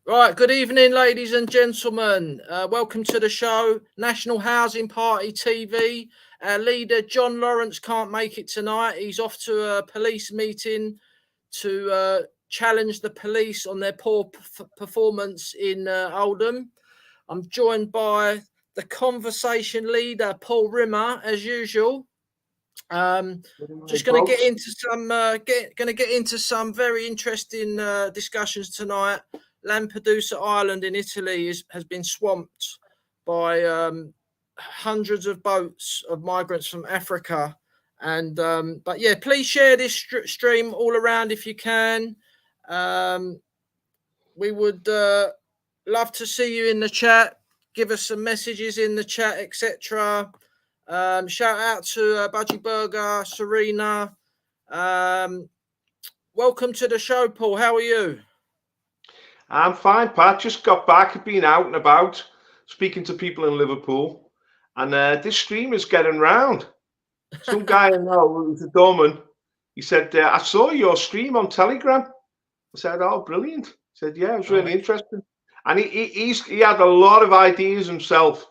Right, good evening, ladies and gentlemen. Welcome to the show, National Housing Party TV. Our leader, John.lawwrence, can't make it tonight. He's off to a police meeting to challenge the police on their poor performance in Oldham. I'm joined by the conversation leader, Paul Rimmer, as usual. Just going to get into some very interesting discussions tonight. Lampedusa Island in Italy has been swamped by hundreds of boats of migrants from Africa. And but yeah, please share this stream all around if you can. We would love to see you in the chat. Give us some messages in the chat, etc. Shout out to Budgie Burger, Serena. Welcome to the show, Paul. How are you? I'm fine, Pat. Just got back. I've been out and about speaking to people in Liverpool, and this stream is getting round. Some guy I know who's a doorman. He said, "I saw your stream on Telegram." I said, "Oh, brilliant." He said, "Yeah, it was really interesting." And he had a lot of ideas himself.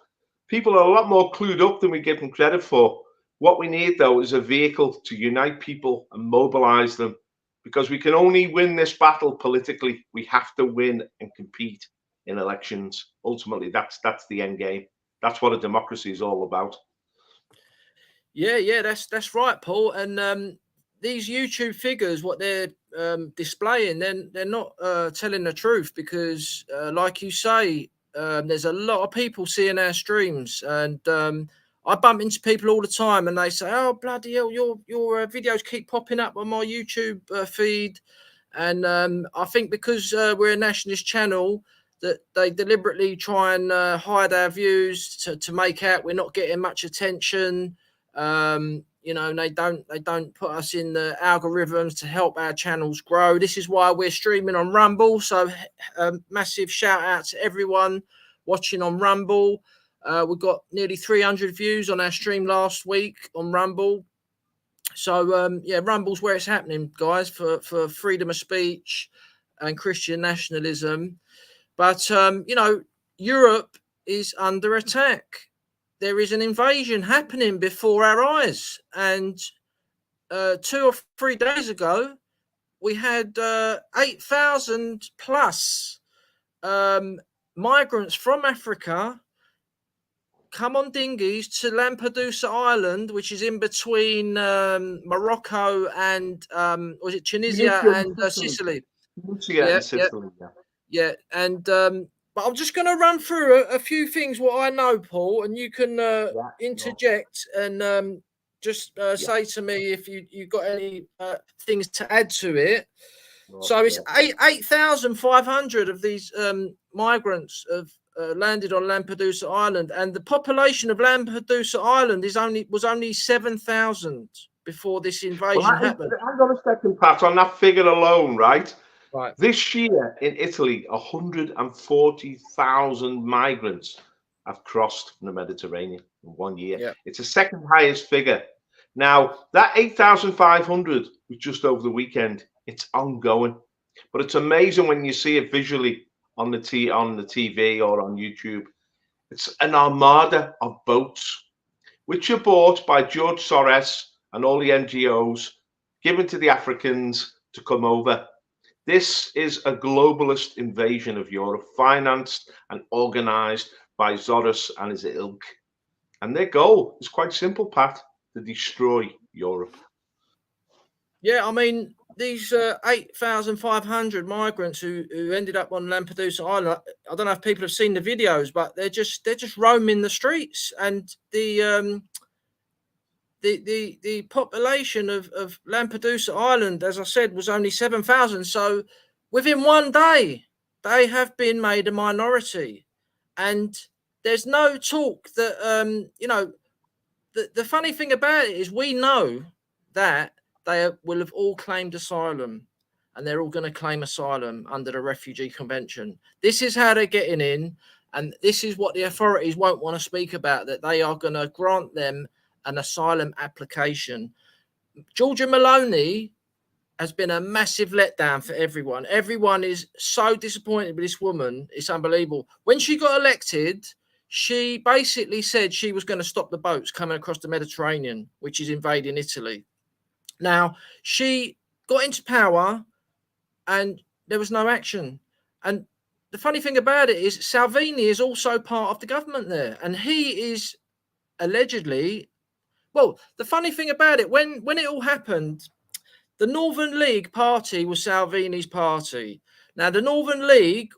People are a lot more clued up than we give them credit for. What we need, though, is a vehicle to unite people and mobilize them, because we can only win this battle politically. We have to win and compete in elections. Ultimately, that's the end game. That's what a democracy is all about. Yeah, that's right, Paul. And these YouTube figures, what they're displaying, then they're not telling the truth, because, like you say, there's a lot of people seeing our streams, and I bump into people all the time, and they say, "Oh, bloody hell, your videos keep popping up on my YouTube feed." And I think because we're a nationalist channel, that they deliberately try and hide our views to make out we're not getting much attention. They don't put us in the algorithms to help our channels grow. This is why we're streaming on Rumble. So massive shout out to everyone watching on Rumble. We got nearly 300 views on our stream last week on Rumble. So Rumble's where it's happening, guys, for freedom of speech and Christian nationalism. But Europe is under attack. There is an invasion happening before our eyes. And 2 or 3 days ago, we had 8,000 plus migrants from Africa come on dinghies to Lampedusa Island, which is in between Morocco and was it Tunisia and Sicily? Yeah, Sicily. Yeah. And but I'm just going to run through a few things what I know, Paul, and you can interject and just say to me if you got any things to add to it. So it's 8,500 of these migrants have landed on Lampedusa Island, and the population of Lampedusa Island was only 7,000 before this invasion happened. Hang on a second, Pat. On that figure alone, right? Right. This year in Italy, 140,000 migrants have crossed the Mediterranean in 1 year. Yeah. It's the second highest figure. Now, that 8,500 was just over the weekend. It's ongoing. But it's amazing when you see it visually on the TV or on YouTube. It's an armada of boats, which are bought by George Soros and all the NGOs, given to the Africans to come over. This is a globalist invasion of Europe, financed and organized by Soros and his ilk. And their goal is quite simple, Pat, to destroy Europe. Yeah, I mean, these 8,500 migrants who ended up on Lampedusa Island, I don't know if people have seen the videos, but they're just roaming the streets, and the population of Lampedusa Island, as I said, was only 7,000. So within 1 day, they have been made a minority, and there's no talk that the funny thing about it is we know that they will have all claimed asylum, and they're all going to claim asylum under the Refugee Convention. This is how they're getting in, and this is what the authorities won't want to speak about, that they are going to grant them an asylum application. Giorgia Meloni has been a massive letdown for everyone. Everyone is so disappointed with this woman. It's unbelievable. When she got elected, she basically said she was going to stop the boats coming across the Mediterranean, which is invading Italy. Now, she got into power and there was no action. And the funny thing about it is Salvini is also part of the government there. And he is allegedly, well, the funny thing about it, when it all happened, the Northern League party was Salvini's party. Now, the Northern League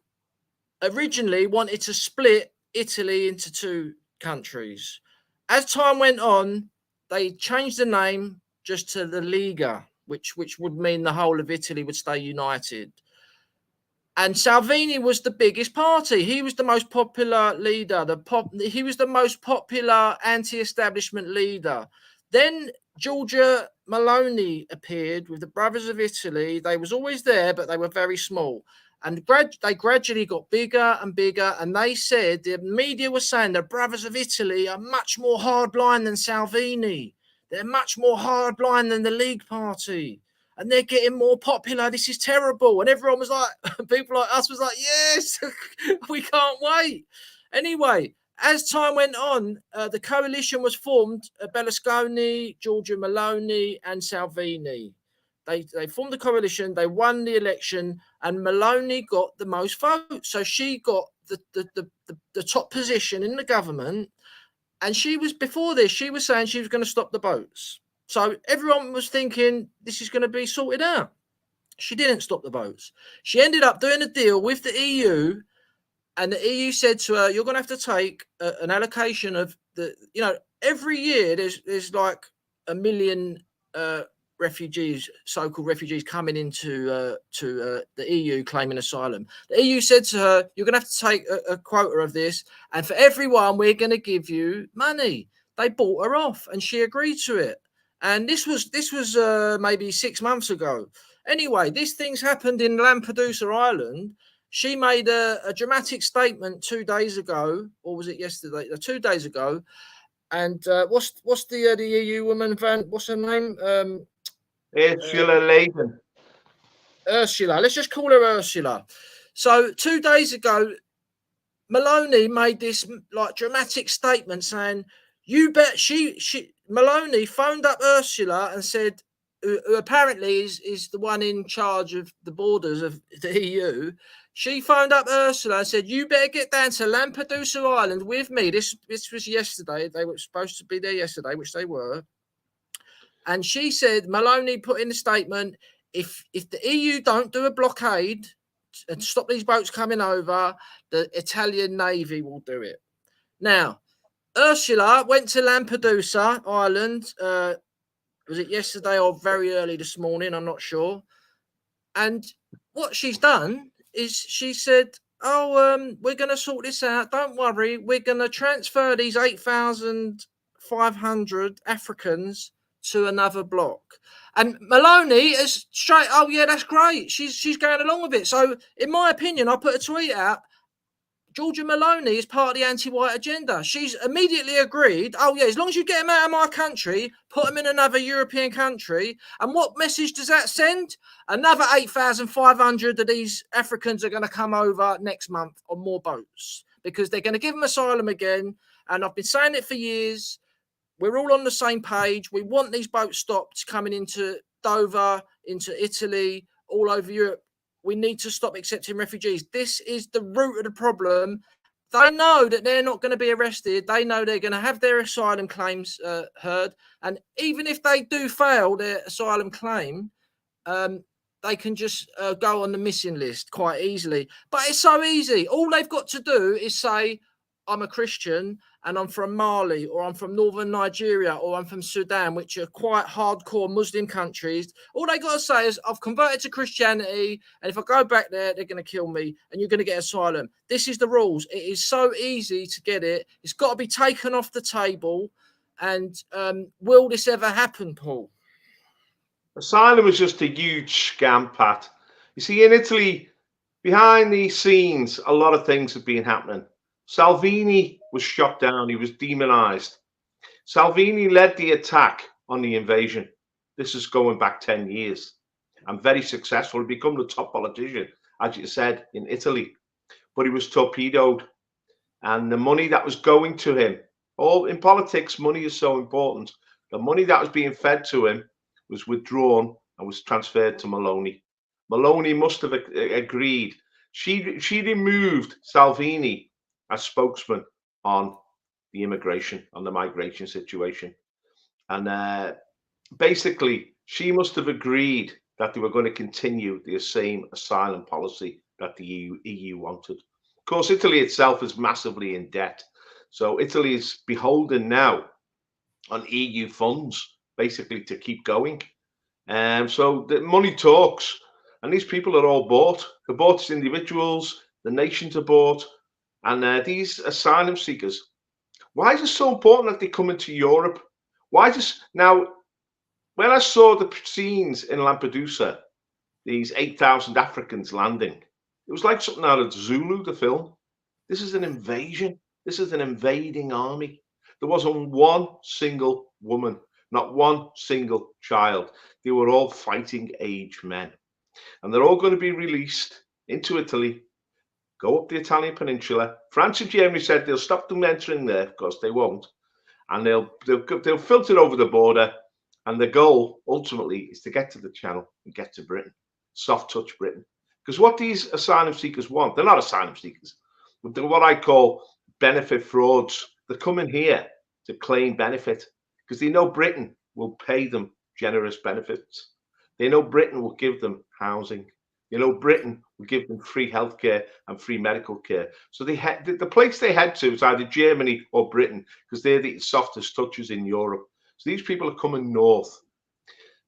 originally wanted to split Italy into two countries. As time went on, they changed the name just to the Lega, which would mean the whole of Italy would stay united. And Salvini was the biggest party. He was the most popular leader. He was the most popular anti-establishment leader. Then Giorgia Meloni appeared with the Brothers of Italy. They was always there, but they were very small. And they gradually got bigger and bigger. And they said, the media was saying the Brothers of Italy are much more hardline than Salvini. They're much more hardline than the League Party. And they're getting more popular. This is terrible. And everyone was like, people like us was like, yes, we can't wait. Anyway, as time went on, the coalition was formed, Berlusconi, Giorgia Meloni and Salvini. They formed the coalition, they won the election, and Meloni got the most votes. So she got the top position in the government. And she was, before this, she was saying she was going to stop the boats. So everyone was thinking this is going to be sorted out. She didn't stop the boats. She ended up doing a deal with the EU, and the EU said to her, you're going to have to take an allocation of every year there's like 1 million refugees, so-called refugees coming into the EU claiming asylum. The EU said to her, you're going to have to take a quota of this, and for everyone, we're going to give you money. They bought her off, and she agreed to it. And this was maybe 6 months ago. Anyway, this thing's happened in Lampedusa Island. She made a dramatic statement 2 days ago, or was it yesterday? 2 days ago. And what's the EU woman? What's her name? Ursula Leyen. Ursula. Let's just call her Ursula. So 2 days ago, Meloni made this like dramatic statement saying, "You bet." Meloni phoned up Ursula and said, who apparently is the one in charge of the borders of the EU. She phoned up Ursula and said, "You better get down to Lampedusa Island with me." This was yesterday. They were supposed to be there yesterday, which they were. And she said, Meloni put in a statement, if the EU don't do a blockade and stop these boats coming over, the Italian Navy will do it. Now, Ursula went to Lampedusa Island. Was it yesterday or very early this morning? I'm not sure. And what she's done is she said, we're going to sort this out. Don't worry. We're going to transfer these 8,500 Africans to another block. And Meloni is straight, oh, yeah, that's great. She's going along with it. So, in my opinion, I put a tweet out, Giorgia Meloni is part of the anti-white agenda. She's immediately agreed, oh, yeah, as long as you get them out of my country, put them in another European country. And what message does that send? Another 8,500 of these Africans are going to come over next month on more boats because they're going to give them asylum again. And I've been saying it for years. We're all on the same page. We want these boats stopped coming into Dover, into Italy, all over Europe. We need to stop accepting refugees. This is the root of the problem. They know that they're not going to be arrested. They know they're going to have their asylum claims heard. And even if they do fail their asylum claim, they can just go on the missing list quite easily. But it's so easy. All they've got to do is say, I'm a Christian and I'm from Mali, or I'm from northern Nigeria, or I'm from Sudan, which are quite hardcore Muslim countries. All they got to say is, I've converted to Christianity, and if I go back there, they're going to kill me, and you're going to get asylum. This is the rules. It is so easy to get it. It's got to be taken off the table. And will this ever happen, Paul? Asylum is just a huge scam, Pat. You see, in Italy, behind the scenes, a lot of things have been happening. Salvini was shot down. He was demonized. Salvini led the attack on the invasion. This is going back 10 years. and very successful. He became the top politician, as you said, in Italy. But he was torpedoed. And the money that was going to him, all in politics, money is so important. The money that was being fed to him was withdrawn and was transferred to Maloney. Maloney must have agreed. She removed Salvini as spokesman on the immigration, on the migration situation. And basically, she must have agreed that they were going to continue the same asylum policy that the EU wanted. Of course, Italy itself is massively in debt. So Italy is beholden now on EU funds, basically, to keep going. So the money talks, and these people are all bought. They're bought as individuals, the nations are bought, and these asylum seekers, why is it so important that they come into Europe? Why just now? When I saw the scenes in Lampedusa, these 8,000 Africans landing, it was like something out of Zulu, the film. This is an invasion. This is an invading army. There wasn't one single woman, not one single child. They were all fighting age men. And they're all going to be released into Italy, go up the Italian peninsula. France and Germany said they'll stop them entering there. Of course, they won't. And they'll filter over the border. And the goal, ultimately, is to get to the Channel and get to Britain. Soft touch Britain. Because what these asylum seekers want, they're not asylum seekers, but they're what I call benefit frauds. They're coming here to claim benefit because they know Britain will pay them generous benefits. They know Britain will give them housing. You know, Britain will give them free healthcare and free medical care. So the place they head to is either Germany or Britain because they're the softest touches in Europe. So these people are coming north.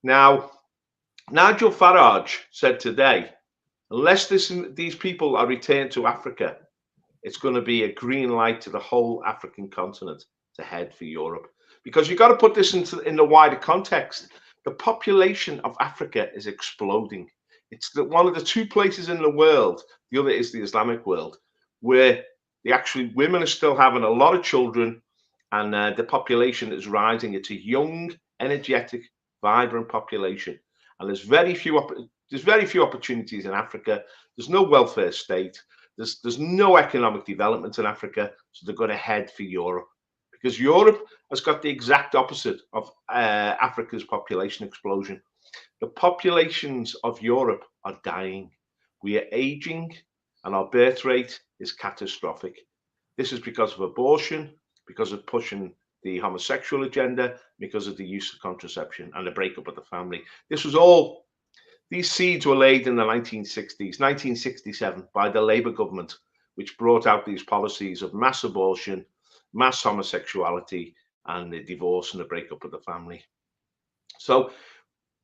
Now, Nigel Farage said today, unless these people are returned to Africa, it's going to be a green light to the whole African continent to head for Europe. Because you've got to put this in the wider context. The population of Africa is exploding. It's one of the two places in the world, the other is the Islamic world, where women are still having a lot of children, and the population is rising. It's a young, energetic, vibrant population, and there's very few opportunities in Africa. There's no welfare state. There's no economic development in Africa, so they're going to head for Europe because Europe has got the exact opposite of Africa's population explosion. The populations of Europe are dying. We are aging, and our birth rate is catastrophic. This is because of abortion, because of pushing the homosexual agenda, because of the use of contraception and the breakup of the family. These seeds were laid in the 1960s, 1967, by the Labour government, which brought out these policies of mass abortion, mass homosexuality, and the divorce and the breakup of the family. So,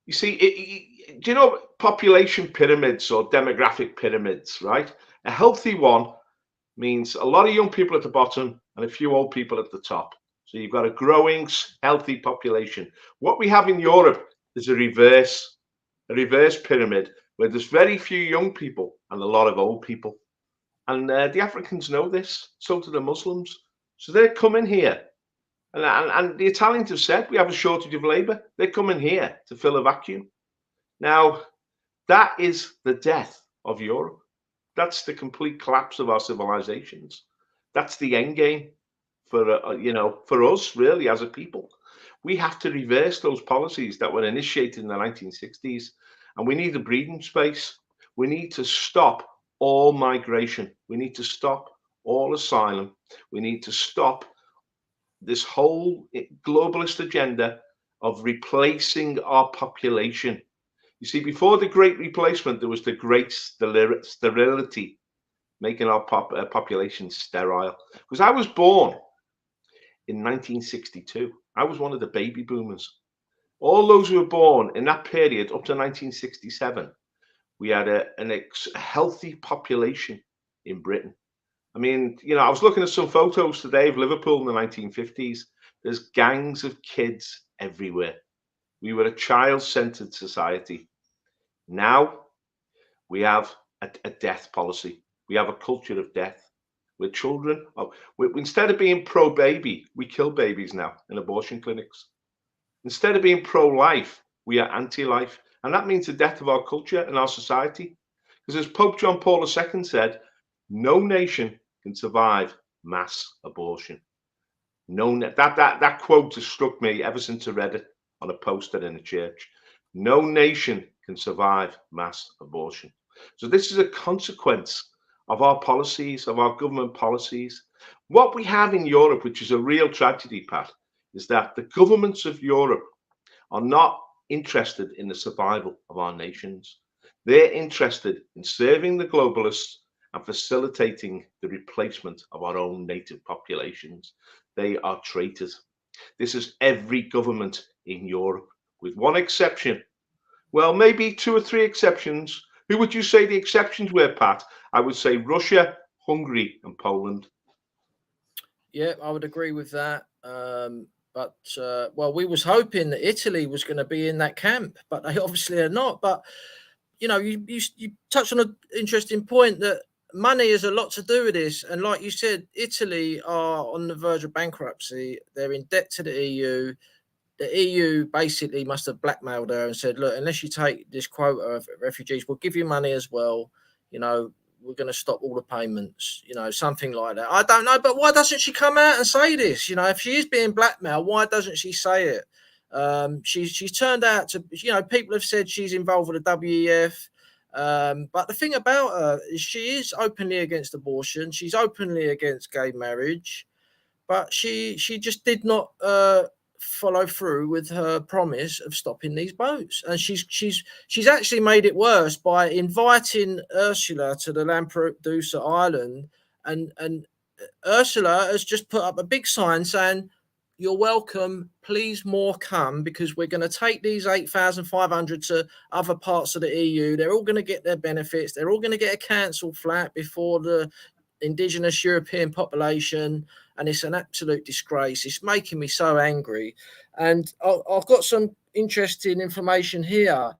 you see, do you know population pyramids or demographic pyramids, right? A healthy one means a lot of young people at the bottom and a few old people at the top. So you've got a growing, healthy population. What we have in Europe is a reverse pyramid where there's very few young people and a lot of old people. And the Africans know this, so do the Muslims. So they're coming here. And the Italians have said we have a shortage of labour. They're coming here to fill a vacuum. Now, that is the death of Europe. That's the complete collapse of our civilizations. That's the end game for us, really, as a people. We have to reverse those policies that were initiated in the 1960s, and we need a breathing space. We need to stop all migration. We need to stop all asylum. We need to stop this whole globalist agenda of replacing our population. You see, before the Great Replacement, there was the Great Sterility, making our population sterile. Because I was born in 1962. I was one of the baby boomers. All those who were born in that period up to 1967, we had a healthy population in Britain. I mean, I was looking at some photos today of Liverpool in the 1950s. There's gangs of kids everywhere. We were a child-centered society. Now we have a death policy. We have a culture of death where children, instead of being pro-baby, we kill babies now in abortion clinics. Instead of being pro-life, we are anti-life. And that means the death of our culture and our society. Because as Pope John Paul II said, no nation can survive mass abortion. That quote has struck me ever since I read it on a poster in a church. No nation can survive mass abortion. So this is a consequence of our policies, of our government policies. What we have in Europe, which is a real tragedy, Pat, is that the governments of Europe are not interested in the survival of our nations. They're interested in serving the globalists and facilitating the replacement of our own native populations. They are traitors. This is every government in Europe, with one exception. Well, maybe 2 or 3 exceptions. Who would you say the exceptions were, Pat? I would say Russia, Hungary, and Poland. Yeah, I would agree with that. But we was hoping that Italy was going to be in that camp, but they obviously are not. But you know, you touched on an interesting point that money has a lot to do with this. And like you said, Italy are on the verge of bankruptcy. They're in debt to the EU. The EU basically must have blackmailed her and said, look, unless you take this quota of refugees, we'll give you money as well. You know, we're going to stop all the payments, you know, something like that. I don't know, but why doesn't she come out and say this? You know, if she is being blackmailed, why doesn't she say it? She's turned out to, you know, people have said she's involved with the WEF. But the thing about her is she is openly against abortion. She's openly against gay marriage, but she just did not follow through with her promise of stopping these boats. And she's actually made it worse by inviting Ursula to the Lampedusa island, and Ursula has just put up a big sign saying, you're welcome, please more come, because we're going to take these 8,500 to other parts of the EU. They're all going to get their benefits. They're all going to get a council flat before the indigenous European population, and it's an absolute disgrace. It's making me so angry. And I've got some interesting information here.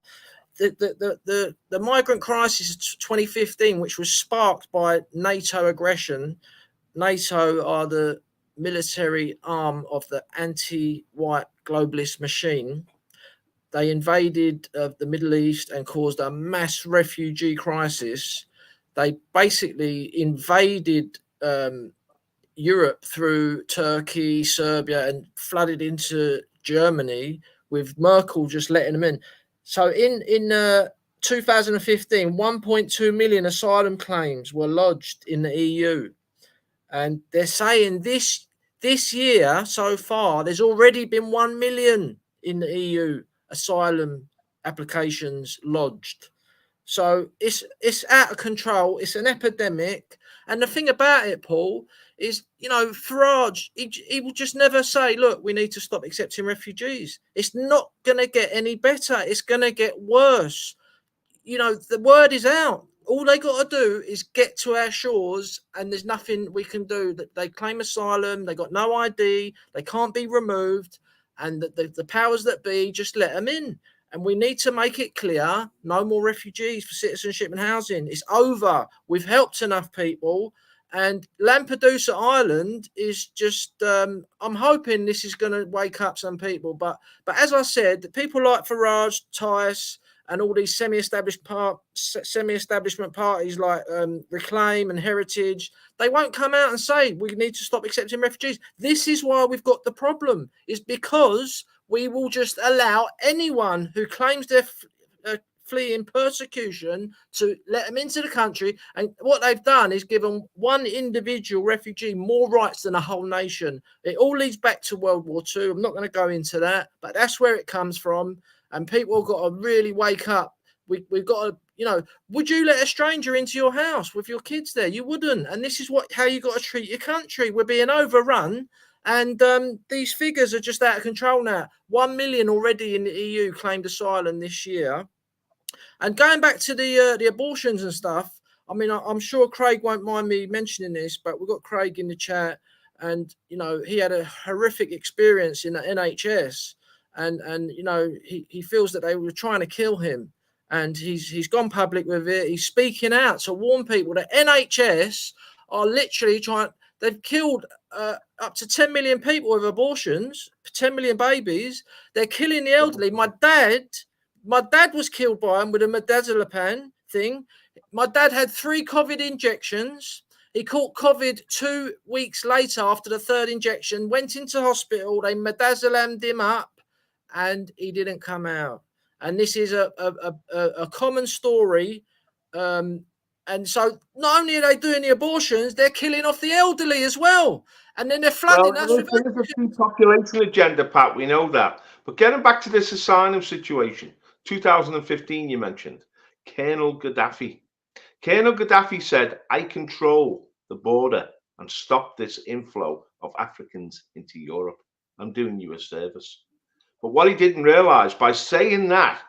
The Migrant Crisis of 2015, which was sparked by NATO aggression. NATO are the military arm of the anti-white globalist machine. They invaded the Middle East and caused a mass refugee crisis. They basically invaded Europe through Turkey, Serbia, and flooded into Germany, with Merkel just letting them in. So in 2015, 1.2 million asylum claims were lodged in the EU. And they're saying this year so far, there's already been 1 million in the EU asylum applications lodged. So it's out of control. It's an epidemic. And the thing about it, Paul, is, you know, Farage, he will just never say, look, we need to stop accepting refugees. It's not going to get any better. It's going to get worse. You know, the word is out. All they got to do is get to our shores, and there's nothing we can do. That they claim asylum, they got no ID, they can't be removed, and the powers that be just let them in. And we need to make it clear, no more refugees for citizenship and housing. It's over. We've helped enough people. And Lampedusa Island is just, I'm hoping this is going to wake up some people. But as I said, people like Farage, Tice, and all these semi-establishment parties like Reclaim and Heritage, they won't come out and say we need to stop accepting refugees. This is why we've got the problem, is because we will just allow anyone who claims they're fleeing persecution to let them into the country. And what they've done is given one individual refugee more rights than a whole nation. It all leads back to World War II. I'm not going to go into that, but that's where it comes from. And people have got to really wake up. We've got to, you know, would you let a stranger into your house with your kids there? You wouldn't. And this is how you got to treat your country. We're being overrun. And these figures are just out of control now. 1 million already in the EU claimed asylum this year. And going back to the abortions and stuff, I mean, I'm sure Craig won't mind me mentioning this, but we've got Craig in the chat. And, you know, he had a horrific experience in the NHS. And you know, he feels that they were trying to kill him, and he's gone public with it. He's speaking out to warn people that NHS are literally trying. They've killed up to 10 million people with abortions, 10 million babies. They're killing the elderly. My dad My dad was killed by him with a midazolam thing. My dad had 3 COVID injections. He caught COVID 2 weeks later after the 3rd injection, went into hospital. They midazolammed him up and he didn't come out. And this is a common story. And so not only are they doing the abortions, they're killing off the elderly as well. And then they're flooding us with... There's a depopulation agenda, Pat, we know that. But getting back to this asylum situation, 2015 you mentioned, Colonel Gaddafi. Colonel Gaddafi said, I control the border and stop this inflow of Africans into Europe. I'm doing you a service. But what he didn't realize, by saying that,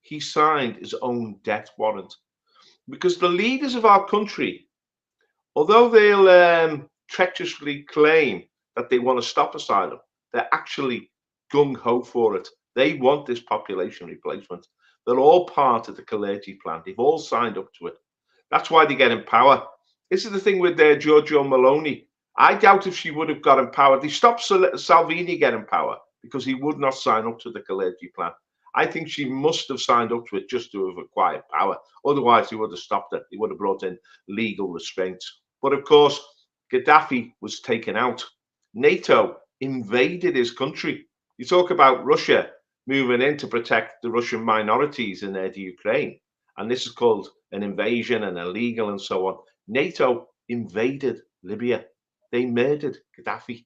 he signed his own death warrant. Because the leaders of our country, although they'll treacherously claim that they want to stop asylum, they're actually gung-ho for it. They want this population replacement. They're all part of the Kalergi plan. They've all signed up to it. That's why they get in power. This is the thing with Giorgio Meloni. I doubt if she would have got in power. They stopped Salvini getting power because he would not sign up to the Kalergi plan. I think she must have signed up to it just to have acquired power. Otherwise, he would have stopped it. He would have brought in legal restraints. But of course, Gaddafi was taken out. NATO invaded his country. You talk about Russia moving in to protect the Russian minorities in the Ukraine. And this is called an invasion and illegal and so on. NATO invaded Libya. They murdered Gaddafi.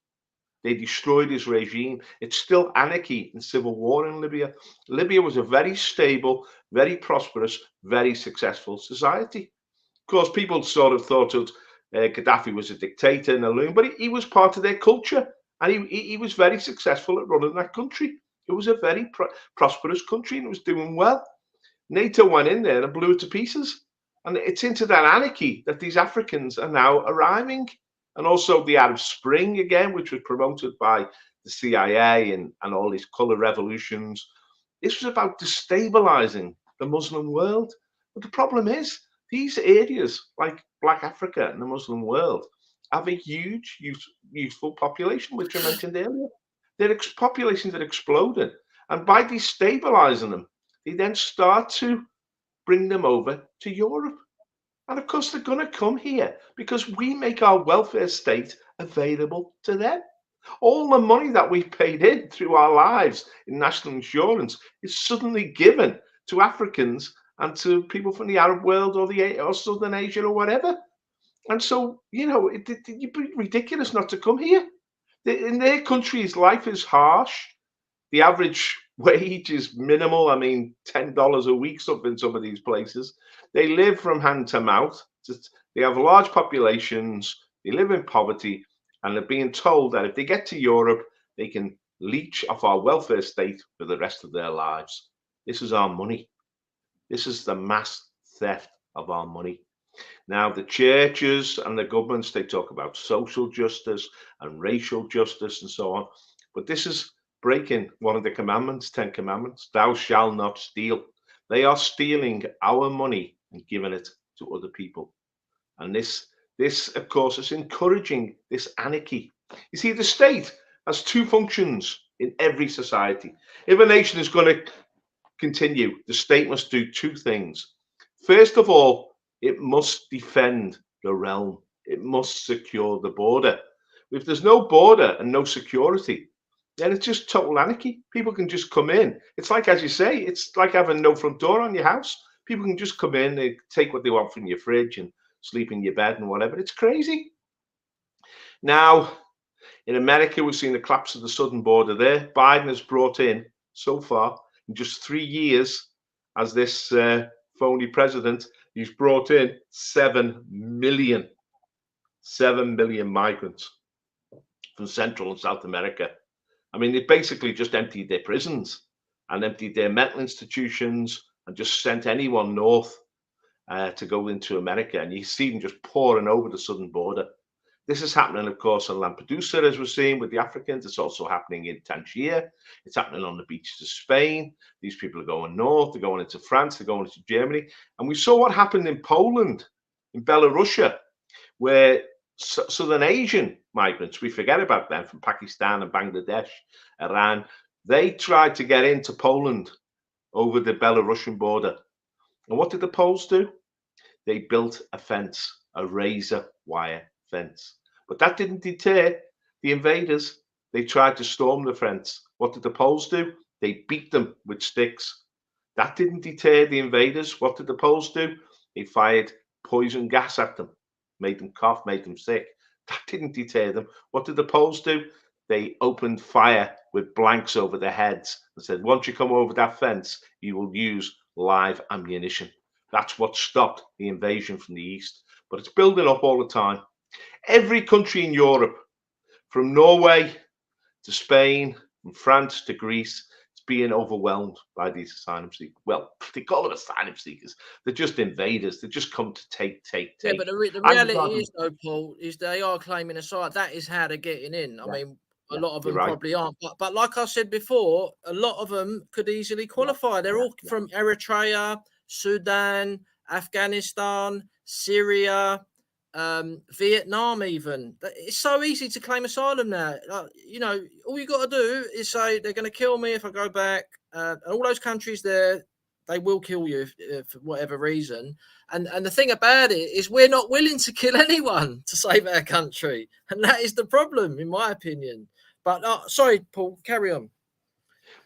They destroyed his regime. It's still anarchy and civil war in Libya. Libya was a very stable, very prosperous, very successful society. Of course, people sort of thought that Gaddafi was a dictator and a loon, but he was part of their culture. And he was very successful at running that country. It was a very prosperous country and it was doing well. NATO went in there and blew it to pieces. And it's into that anarchy that these Africans are now arriving. And also the Arab Spring again, which was promoted by the CIA and all these color revolutions. This was about destabilizing the Muslim world. But the problem is, these areas like Black Africa and the Muslim world have a huge youthful population, which I mentioned earlier. Their populations are exploding. And by destabilizing them, they then start to bring them over to Europe. And of course, they're going to come here because we make our welfare state available to them. All the money that we paid in through our lives in national insurance is suddenly given to Africans and to people from the Arab world or Southern Asia or whatever. And so, you know, it'd be ridiculous not to come here. In their countries, life is harsh. The average wage is minimal. I mean, $10 a week, something in some of these places. They live from hand to mouth. They have large populations. They live in poverty. And they're being told that if they get to Europe, they can leech off our welfare state for the rest of their lives. This is our money. This is the mass theft of our money. Now, the churches and the governments, they talk about social justice and racial justice and so on. But this is breaking one of the commandments, 10 commandments. Thou shalt not steal. They are stealing our money and giving it to other people. And this, of course, is encouraging this anarchy. You see, the state has 2 functions in every society. If a nation is going to continue, the state must do 2 things. First of all, it must defend the realm. It must secure the border. If there's no border and no security, then it's just total anarchy. People can just come in. It's like, as you say, it's like having no front door on your house. People can just come in, they take what they want from your fridge and sleep in your bed and whatever. It's crazy. Now, in America, we've seen the collapse of the southern border there. Biden has brought in, so far, in just 3 years as this phony president, he's brought in 7 million migrants from Central and South America. I mean, they basically just emptied their prisons and emptied their mental institutions and just sent anyone north to go into America. And you see them just pouring over the southern border. This is happening, of course, in Lampedusa, as we're seeing with the Africans. It's also happening in Tangier. It's happening on the beaches of Spain. These people are going north. They're going into France. They're going into Germany. And we saw what happened in Poland, in Belarus, where Southern Asian migrants, we forget about them, from Pakistan and Bangladesh, Iran, they tried to get into Poland over the Belarusian border. And what did the Poles do? They built a fence, a razor wire fence. But that didn't deter the invaders. They tried to storm the fence. What did the Poles do? They beat them with sticks. That didn't deter the invaders. What did the Poles do? They fired poison gas at them, made them cough, made them sick. That didn't deter them. What did the Poles do? They opened fire with blanks over their heads and said, once you come over that fence, you will use live ammunition. That's what stopped the invasion from the east. But it's building up all the time. Every country in Europe, from Norway to Spain, from France to Greece, is being overwhelmed by these asylum seekers. Well, they call them asylum seekers. They're just invaders. They just come to take. Yeah, but the reality is, though, Paul, is they are claiming asylum. That is how they're getting in. I mean, a lot of them probably aren't. But like I said before, a lot of them could easily qualify. They're all from Eritrea, Sudan, Afghanistan, Syria, Vietnam even. It's so easy to claim asylum now. You know, all you got to do is say they're going to kill me if I go back. And all those countries there, they will kill you for whatever reason. And the thing about it is we're not willing to kill anyone to save our country. And that is the problem, in my opinion. But sorry, Paul, carry on.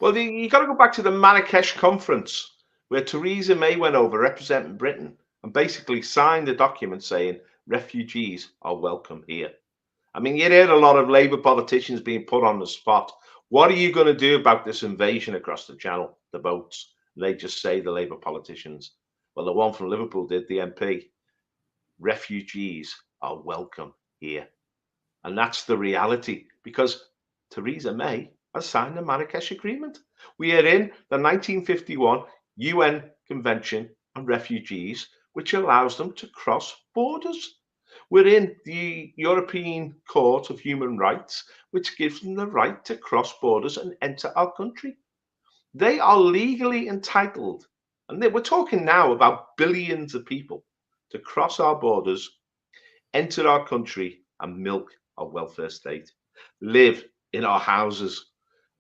Well, you got to go back to the Marrakesh conference where Theresa May went over representing Britain and basically signed a document saying refugees are welcome here. I mean, you heard a lot of Labour politicians being put on the spot. What are you going to do about this invasion across the channel, the boats? And they just say, the Labour politicians. Well, the one from Liverpool did, the MP. Refugees are welcome here. And that's the reality, because Theresa May has signed the Marrakesh Agreement. We are in the 1951 UN Convention on Refugees, which allows them to cross borders. We're in the European Court of Human Rights, which gives them the right to cross borders and enter our country. They are legally entitled, and we're talking now about billions of people, to cross our borders, enter our country and milk our welfare state, live in our houses.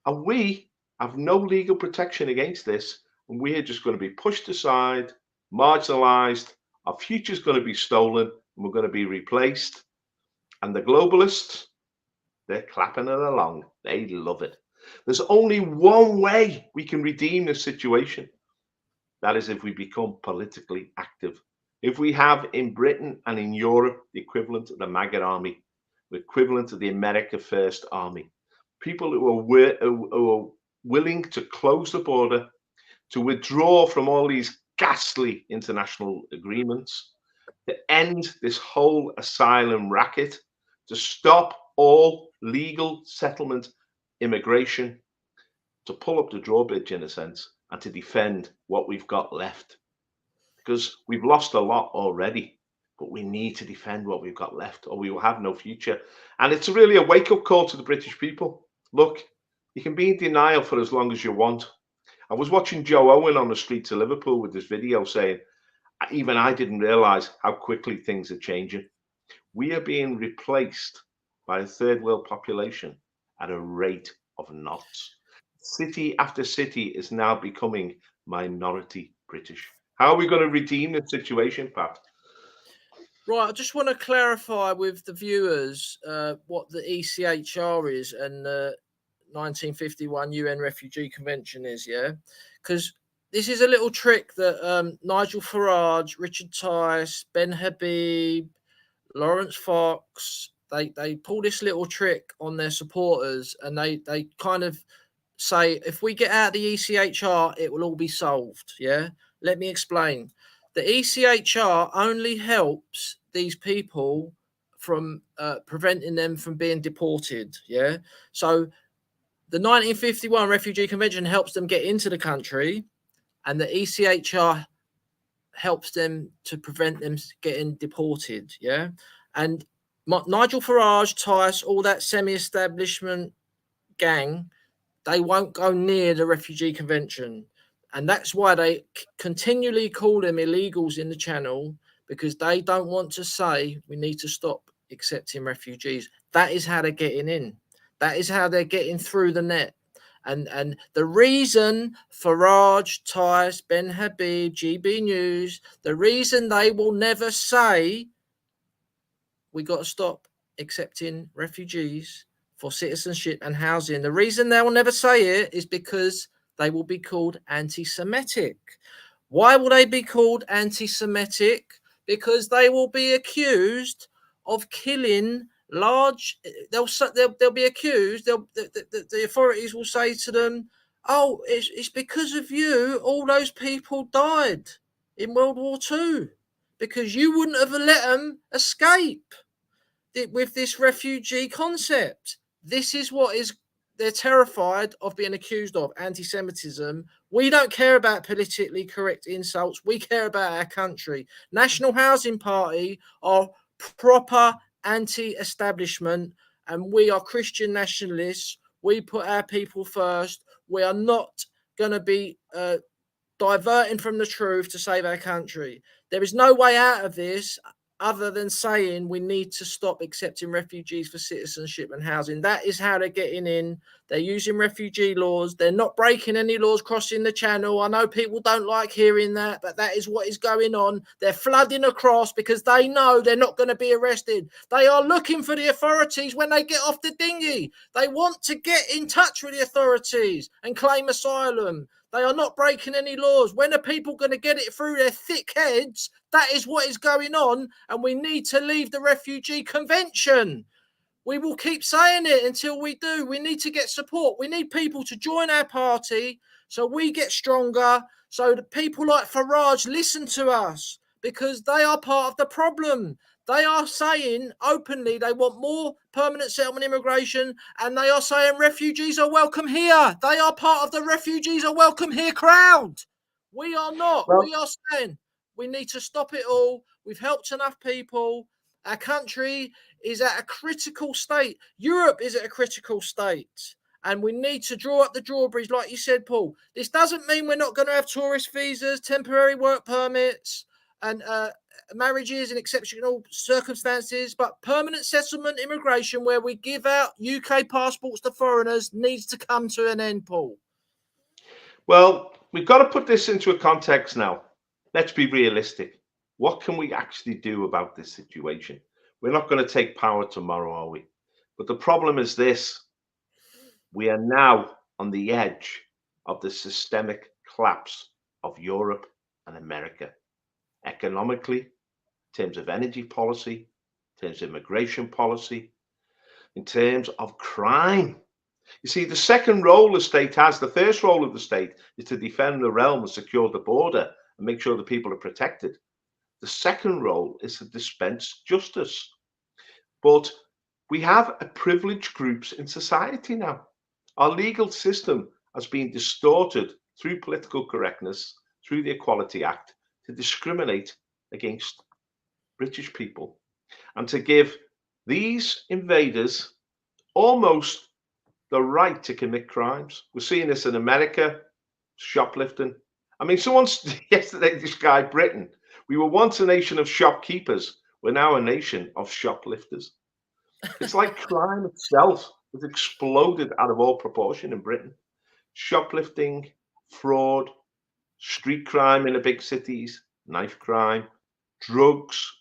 And we have no legal protection against this. And we are just going to be pushed aside, marginalized. Our future is going to be stolen and we're going to be replaced. And the globalists, they're clapping it along. They love it. There's only one way we can redeem this situation. That is if we become politically active. If we have in Britain and in Europe the equivalent of the Maggot Army, the equivalent of the America First Army, people who are willing to close the border, to withdraw from all these ghastly international agreements, to end this whole asylum racket, to stop all legal settlement immigration, to pull up the drawbridge in a sense, and to defend what we've got left. Because we've lost a lot already, but we need to defend what we've got left or we will have no future. And it's really a wake-up call to the British people. Look, you can be in denial for as long as you want. I was watching Joe Owen on the streets of Liverpool with this video saying, even I didn't realise how quickly things are changing. We are being replaced by a third world population at a rate of knots. City after city is now becoming minority British. How are we going to redeem the situation, Pat? Right, I just want to clarify with the viewers what the ECHR is and the 1951 UN Refugee Convention is, yeah? Because this is a little trick that Nigel Farage, Richard Tice, Ben Habib, Lawrence Fox, they pull this little trick on their supporters and they kind of say, if we get out the ECHR, it will all be solved, yeah? Let me explain. The ECHR only helps these people from preventing them from being deported, yeah? So the 1951 Refugee Convention helps them get into the country, and the ECHR helps them to prevent them getting deported, yeah? And Nigel Farage, Tice, all that semi-establishment gang, they won't go near the Refugee Convention. And that's why they continually call them illegals in the channel, because they don't want to say we need to stop accepting refugees. That is how they're getting in. That is how they're getting through the net. And the reason Farage, Tice, Ben Habib, GB News, the reason they will never say we got to stop accepting refugees for citizenship and housing, the reason they will never say it is because they will be called anti-Semitic. Why will they be called anti-Semitic? Because they will be accused of killing large. They'll be accused. The authorities will say to them, "Oh, it's because of you. All those people died in World War II because you wouldn't have let them escape with this refugee concept." This is what is they're terrified of being accused of, anti-Semitism. We don't care about politically correct insults. We care about our country. National Housing Party are proper anti-establishment, and we are Christian nationalists. We put our people first. We are not going to be diverting from the truth to save our country. There is no way out of this other than saying we need to stop accepting refugees for citizenship and housing. That is how they're getting in. They're using refugee laws. They're not breaking any laws crossing the channel. I know people don't like hearing that, but that is what is going on. They're flooding across because they know they're not going to be arrested. They are looking for the authorities when they get off the dinghy. They want to get in touch with the authorities and claim asylum. They are not breaking any laws. When are people going to get it through their thick heads? That is what is going on, and we need to leave the Refugee Convention. We will keep saying it until we do. We need to get support. We need people to join our party so we get stronger, so the people like Farage listen to us, because they are part of the problem. They are saying openly they want more permanent settlement immigration, and they are saying refugees are welcome here. They are part of the refugees are welcome here crowd. We are not. Well, we are saying we need to stop it all. We've helped enough people. Our country is at a critical state. Europe is at a critical state. And we need to draw up the drawbridge, like you said, Paul. This doesn't mean we're not going to have tourist visas, temporary work permits, and marriages in exceptional circumstances, but permanent settlement immigration where we give out UK passports to foreigners needs to come to an end, Paul. Well, we've got to put this into a context now. Let's be realistic. What can we actually do about this situation? We're not going to take power tomorrow, are we? But the problem is this. We are now on the edge of the systemic collapse of Europe and America. Economically, in terms of energy policy, in terms of immigration policy, in terms of crime. You see, the second role the state has, the first role of the state is to defend the realm and secure the border and make sure the people are protected. The second role is to dispense justice. But we have privileged groups in society now. Our legal system has been distorted through political correctness, through the Equality Act, to discriminate against British people and to give these invaders almost the right to commit crimes. We're seeing this in America, shoplifting. I mean, someone yesterday described Britain. We were once a nation of shopkeepers. We're now a nation of shoplifters. It's like crime itself has exploded out of all proportion in Britain. Shoplifting, fraud, street crime in the big cities, knife crime, drugs,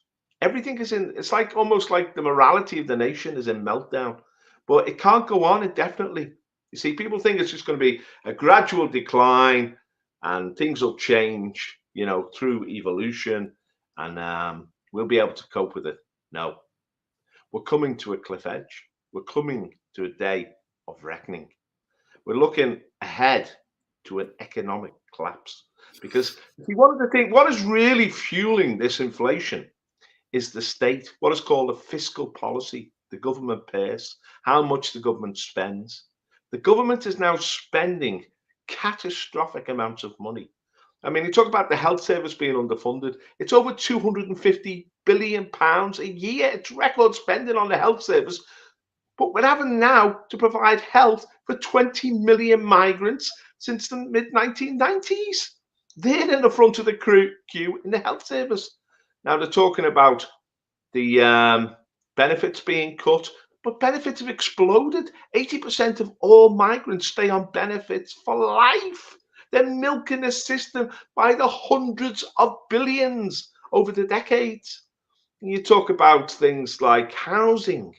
everything is in, it's like almost like the morality of the nation is in meltdown. But it can't go on indefinitely. You see, people think it's just going to be a gradual decline and things will change, you know, through evolution, and we'll be able to cope with it. No, we're coming to a cliff edge. We're coming to a day of reckoning. We're looking ahead to an economic collapse. Because see, one of the things, what is really fueling this inflation is the state, what is called a fiscal policy, the government purse, how much the government spends. The government is now spending catastrophic amounts of money. I mean, you talk about the health service being underfunded. It's over £250 billion a year. It's record spending on the health service. But we're having now to provide health for 20 million migrants since the mid-1990s. They're in the front of the queue in the health service. Now they're talking about the benefits being cut, But benefits have exploded. 80% of all migrants stay on benefits for life. They're milking the system by the hundreds of billions over the decades. And you talk about things like housing.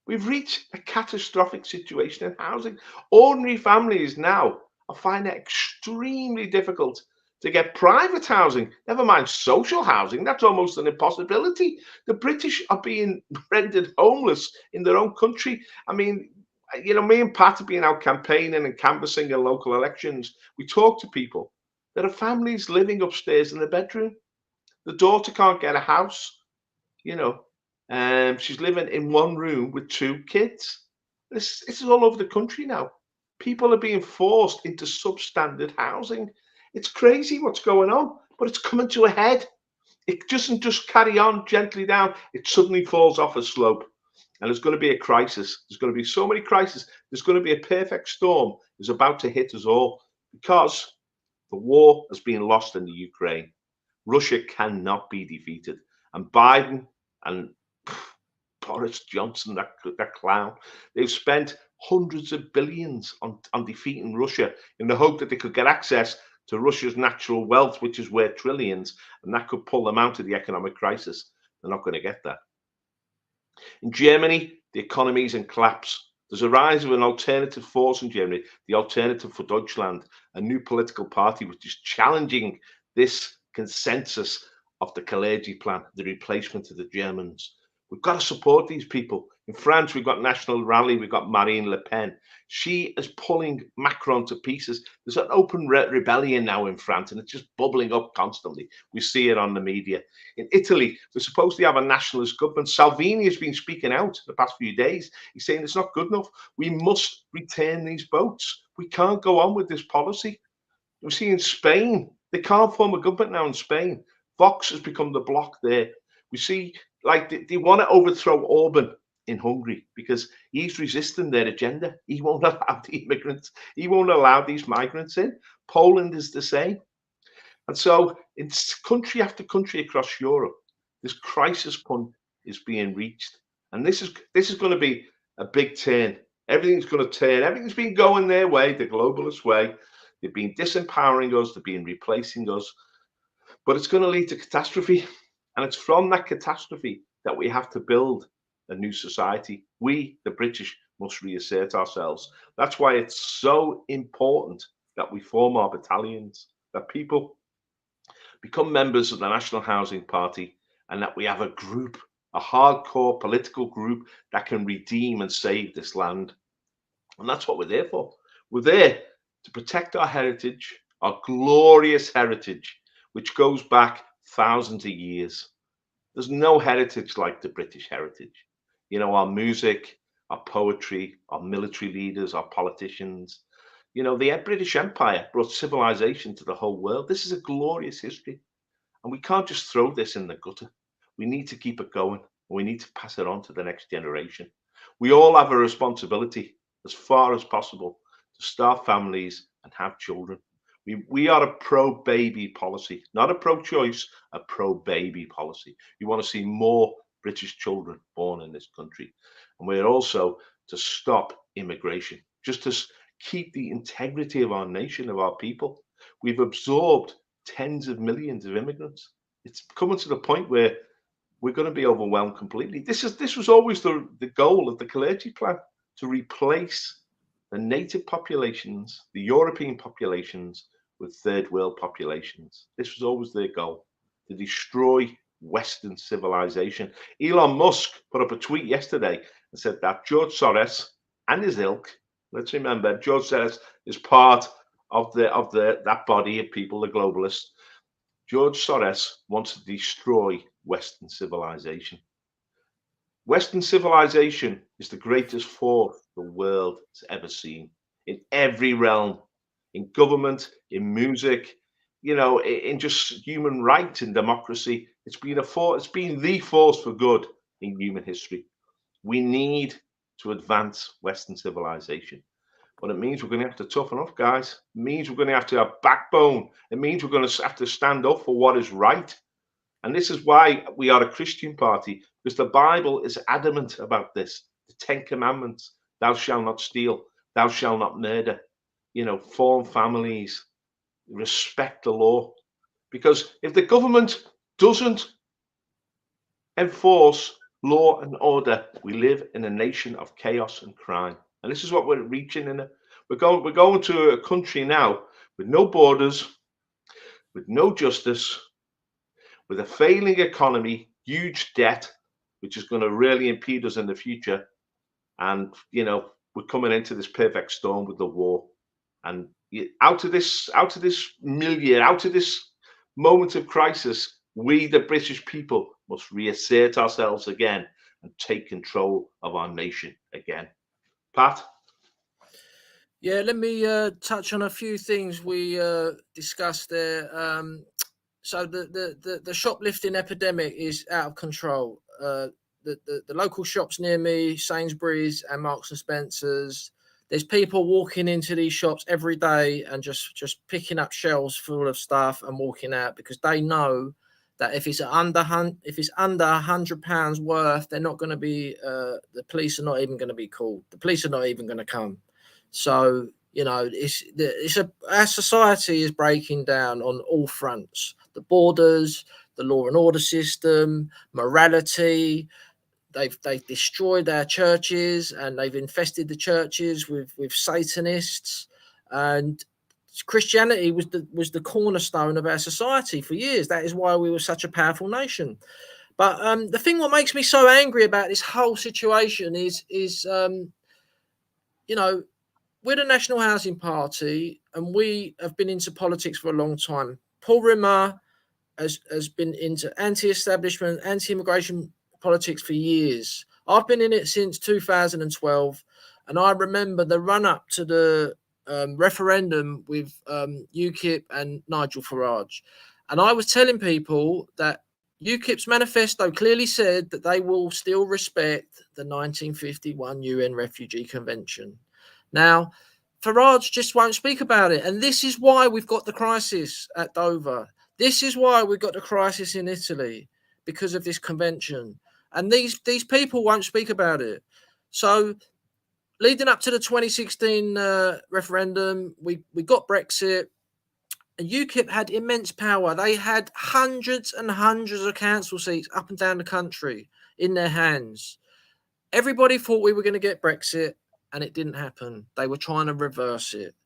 We've reached a catastrophic situation in housing. Ordinary families now are finding it extremely difficult to get private housing, never mind social housing. That's almost an impossibility. The British are being rendered homeless in their own country. I mean, you know, me and Pat have been out campaigning and canvassing in local elections. We talk to people. There are families living upstairs in the bedroom. The daughter can't get a house, you know, she's living in one room with 2 kids. This is all over the country now. People are being forced into substandard housing. It's crazy what's going on, but it's coming to a head. It doesn't just carry on gently down. It suddenly falls off a slope. And there's going to be a crisis. There's going to be so many crises. There's going to be a perfect storm is about to hit us all because the war has been lost in the Ukraine. Russia cannot be defeated. And Biden and Boris Johnson, that clown, they've spent hundreds of billions on defeating Russia in the hope that they could get access to Russia's natural wealth, which is worth trillions, and that could pull them out of the economic crisis. They're not going to get that. In Germany, the economy is in collapse. There's a rise of an alternative force in Germany, the Alternative for Deutschland, a new political party which is challenging this consensus of the Kalergi plan, the replacement of the Germans. We've got to support these people. In France, we've got National Rally, we've got Marine Le Pen. She is pulling Macron to pieces. There's an open rebellion now in France, and it's just bubbling up constantly. We see it on the media. In Italy, we're supposed to have a nationalist government. Salvini has been speaking out the past few days. He's saying it's not good enough. We must return these boats. We can't go on with this policy. We see in Spain, they can't form a government now in Spain. Vox has become the bloc there. We see, like, they want to overthrow Orban in Hungary because he's resisting their agenda. He won't allow the immigrants. He won't allow these migrants in. Poland is the same. And so in country after country across Europe, this crisis point is being reached. And this is going to be a big turn. Everything's going to turn. Everything's been going their way, the globalist way. They've been disempowering us. They've been replacing us. But it's going to lead to catastrophe. And it's from that catastrophe that we have to build a new society. We, the British, must reassert ourselves. That's why it's so important that we form our battalions, that people become members of the National Housing Party, and that we have a group, a hardcore political group that can redeem and save this land. And that's what we're there for. We're there to protect our heritage, our glorious heritage, which goes back thousands of years. There's no heritage like the British heritage. You know, our music, our poetry, our military leaders, our politicians. You know, the British Empire brought civilization to the whole world. This is a glorious history. And we can't just throw this in the gutter. We need to keep it going. We need to pass it on to the next generation. We all have a responsibility, as far as possible, to start families and have children. We are a pro-baby policy, not a pro-choice, a pro-baby policy. We want to see more British children born in this country. And we're also to stop immigration, just to keep the integrity of our nation, of our people. We've absorbed tens of millions of immigrants. It's coming to the point where we're going to be overwhelmed completely. This was always the goal of the Kalergi plan, to replace the native populations, the European populations, with third world populations. This was always their goal, to destroy Western civilization. Elon Musk put up a tweet yesterday and said that George Soros and his ilk, let's remember, George Soros is part of that body of people, the globalists. George Soros wants to destroy Western civilization. Western civilization is the greatest force the world has ever seen, in every realm, in government, in music, you know, in just human rights and democracy. It's been the force for good in human history. We need to advance Western civilization. But it means we're going to have to toughen up, guys. It means we're going to have to have backbone. It means we're going to have to stand up for what is right. And this is why we are a Christian party, because the Bible is adamant about this. the 10 Commandments. Thou shalt not steal. Thou shalt not murder. Form families, respect the law. Because if the government doesn't enforce law and order, we live in a nation of chaos and crime. And this is what we're reaching in. We're going to a country now with no borders, with no justice, with a failing economy, huge debt, which is going to really impede us in the future. And we're coming into this perfect storm with the war. And out of this milieu, out of this moment of crisis, we, the British people, must reassert ourselves again and take control of our nation again. Pat? Yeah, let me touch on a few things we discussed there. So the shoplifting epidemic is out of control. The local shops near me, Sainsbury's and Marks and Spencer's, there's people walking into these shops every day and just picking up shelves full of stuff and walking out because they know that if it's under £100 worth, they're not going to be. The police are not even going to be called. The police are not even going to come. So our society is breaking down on all fronts: the borders, the law and order system, morality. They've destroyed our churches and they've infested the churches with Satanists, and Christianity was the cornerstone of our society for years. That is why we were such a powerful nation. But the thing what makes me so angry about this whole situation is we're the National Housing Party and we have been into politics for a long time. Paul Rimmer has been into anti-establishment, anti-immigration politics for years. I've been in it since 2012, and I remember the run-up to the referendum with UKIP and Nigel Farage. And I was telling people that UKIP's manifesto clearly said that they will still respect the 1951 UN Refugee Convention. Now, Farage just won't speak about it. And this is why we've got the crisis at Dover. This is why we've got the crisis in Italy, because of this convention. And these people won't speak about it. So leading up to the 2016 referendum, we got Brexit. And UKIP had immense power. They had hundreds and hundreds of council seats up and down the country in their hands. Everybody thought we were going to get Brexit, and it didn't happen. They were trying to reverse it.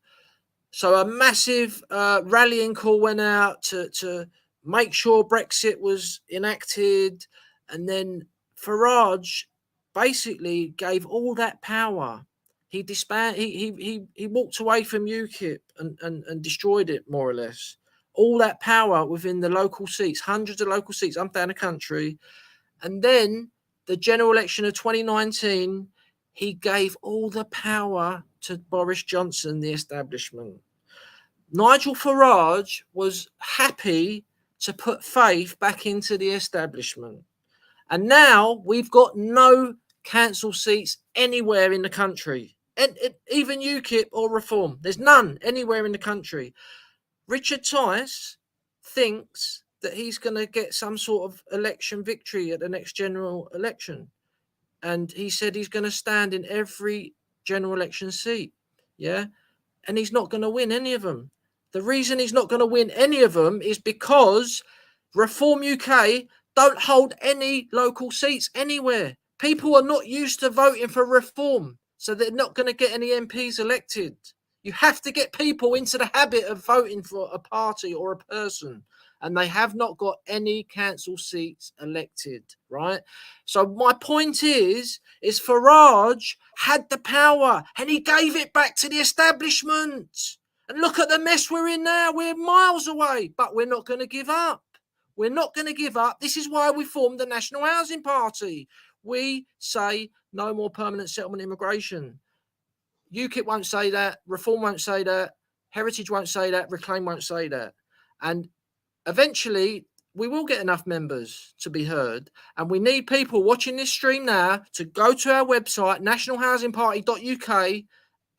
So a massive rallying call went out to make sure Brexit was enacted. And then Farage basically gave all that power. He disbanded. He walked away from UKIP and destroyed it, more or less. All that power within the local seats, hundreds of local seats up down the country. And then the general election of 2019, he gave all the power to Boris Johnson, the establishment. Nigel Farage was happy to put faith back into the establishment. And now we've got no council seats anywhere in the country, even UKIP or Reform. There's none anywhere in the country. Richard Tice thinks that he's going to get some sort of election victory at the next general election. And he said he's going to stand in every general election seat. Yeah. And he's not going to win any of them. The reason he's not going to win any of them is because Reform UK don't hold any local seats anywhere. People are not used to voting for Reform, so they're not going to get any MPs elected. You have to get people into the habit of voting for a party or a person, and they have not got any council seats elected, right? So my point is Farage had the power and he gave it back to the establishment. And look at the mess we're in now. We're miles away, but we're not going to give up. We're not going to give up. This is why we formed the National Housing Party. We say no more permanent settlement immigration. UKIP won't say that. Reform won't say that. Heritage won't say that. Reclaim won't say that. And eventually, we will get enough members to be heard. And we need people watching this stream now to go to our website, nationalhousingparty.uk,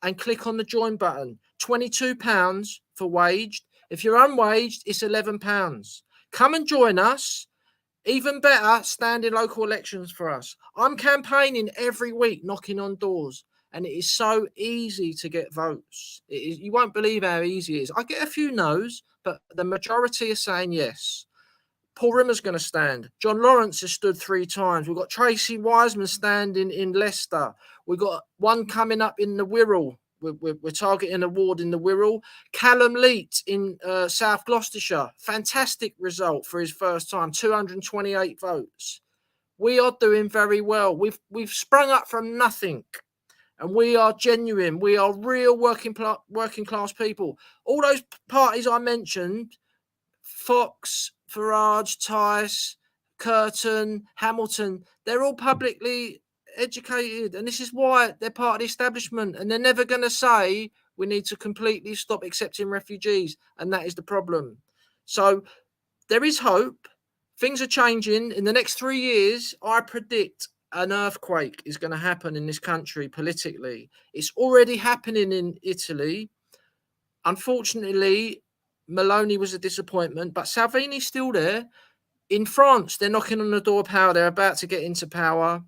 and click on the join button. £22 for waged. If you're unwaged, it's £11. Come and join us. Even better, standing local elections for us. I'm campaigning every week, knocking on doors, and it is so easy to get votes. You won't believe how easy it is. I get a few no's, but the majority are saying yes. Paul Rimmer's going to stand. John.lawwrence has stood 3 times. We've got Tracy Wiseman standing in Leicester. We've got one coming up in the Wirral. We're targeting a ward in the Wirral. Callum Leet in South Gloucestershire. Fantastic result for his first time, 228 votes. We are doing very well. We've sprung up from nothing, and we are genuine. We are real working class people. All those parties I mentioned, Fox, Farage, Tice, Curtin, Hamilton, they're all publicly educated, and this is why they're part of the establishment, and they're never going to say we need to completely stop accepting refugees, and that is the problem. So there is hope. Things are changing. In the next 3 years, I predict an earthquake is going to happen in this country politically. It's already happening in Italy. Unfortunately, Meloni was a disappointment, but Salvini's still there. In France, they're knocking on the door of power. They're about to get into power.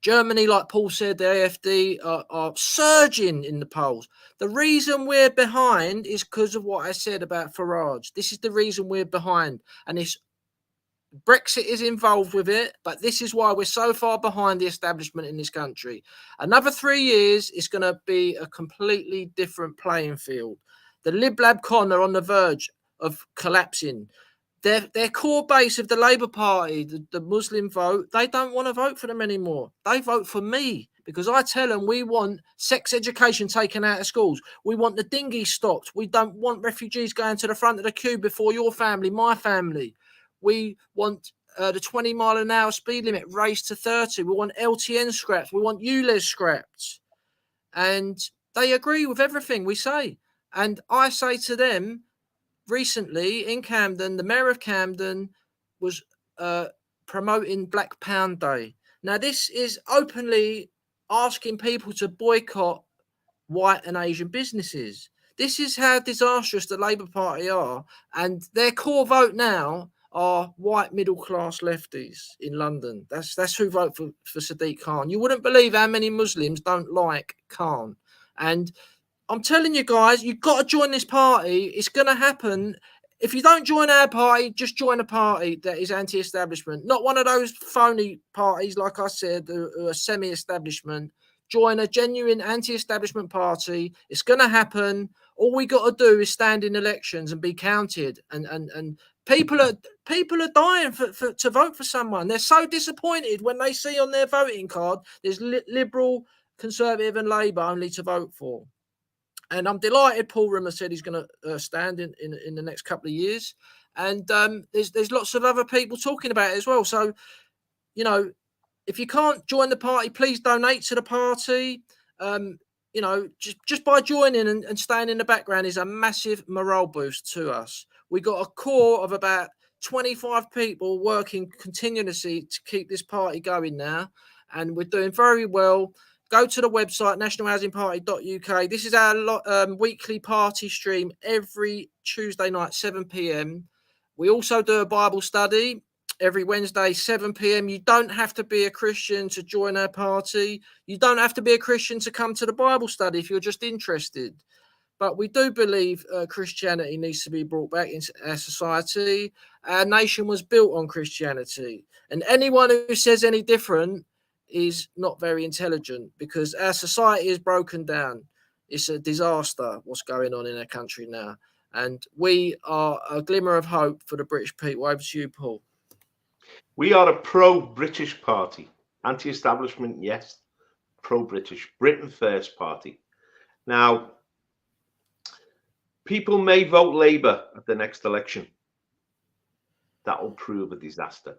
Germany, like Paul said, the AfD are surging in the polls. The reason we're behind is because of what I said about Farage. This is the reason we're behind. And it's Brexit is involved with it, but this is why we're so far behind the establishment in this country. Another 3 years, it's going to be a completely different playing field. The Lib Lab Con are on the verge of collapsing. Their core base of the Labour Party, the Muslim vote, they don't want to vote for them anymore. They vote for me because I tell them we want sex education taken out of schools. We want the dinghy stopped. We don't want refugees going to the front of the queue before your family, my family. We want the 20-mile-an-hour speed limit raised to 30. We want LTN scrapped. We want ULEZ scrapped. And they agree with everything we say. And I say to them, recently in Camden, the mayor of Camden was promoting Black Pound Day. Now, this is openly asking people to boycott white and Asian businesses. This is how disastrous the Labour Party are. And their core vote now are white middle-class lefties in London. That's who vote for Sadiq Khan. You wouldn't believe how many Muslims don't like Khan. And I'm telling you guys, you've got to join this party. It's going to happen. If you don't join our party, just join a party that is anti-establishment. Not one of those phony parties, like I said, who are semi-establishment. Join a genuine anti-establishment party. It's going to happen. All we got to do is stand in elections and be counted. And people are dying to vote for someone. They're so disappointed when they see on their voting card there's Liberal, Conservative and Labour only to vote for. And I'm delighted Paul Rimmer said he's going to stand in the next couple of years. And there's lots of other people talking about it as well. So, you know, if you can't join the party, please donate to the party. You know, just by joining and staying in the background is a massive morale boost to us. We got a core of about 25 people working continuously to keep this party going now. And we're doing very well. Go to the website, nationalhousingparty.uk. This is our weekly party stream every Tuesday night, 7 p.m. We also do a Bible study every Wednesday, 7 p.m. You don't have to be a Christian to join our party. You don't have to be a Christian to come to the Bible study if you're just interested. But we do believe Christianity needs to be brought back into our society. Our nation was built on Christianity. And anyone who says any different is not very intelligent, because our society is broken down. It's a disaster what's going on in our country now. And we are a glimmer of hope for the British people. Over to you, Paul. We are a pro-British party. Anti-establishment, yes. Pro-British. Britain First party. Now, people may vote Labour at the next election. That will prove a disaster.